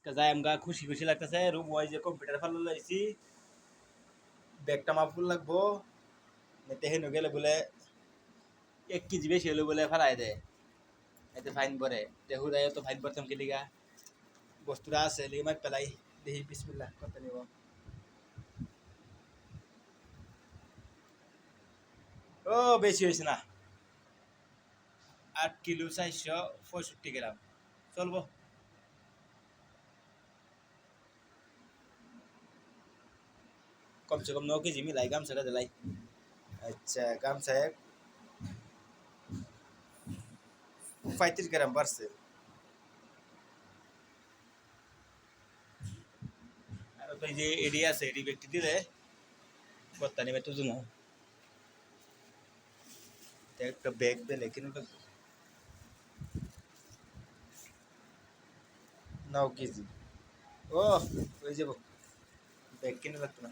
যাই আমগা খুশি খুশি লাগতেছে রুম ওয়াই যে কম্পিউটার ফালো লাইছি ব্যাগটা মাপ ফুল লাগবো নেতে হেন গেলে বলে 1 কেজি বেশি হলে বলে ফেলাই দেয় এতে ফাইন পরে দেহু দেয় তো ফাইন পড়তাম কি লিগা বস্তুটা আছে লিগে মার পেলাই দেখি বিসমিল্লাহ করতে নিব ও বেশি হয়েছে না 8 কিলো 465 গ্রাম চলবো কমসে কম 9 কেজি মিলাই গামছাটা দিলাই আচ্ছা গামছা 35 গ্রাম বাড়ছে আর তো এই যে এডি আছে এডি ব্যক্তি দিলে বত্তা নেবে তো জন্য একটা ব্যাগ দিলে কিন্তু 9 কেজি ও হয়ে যাবো ব্যাগ কিনে লাগতো না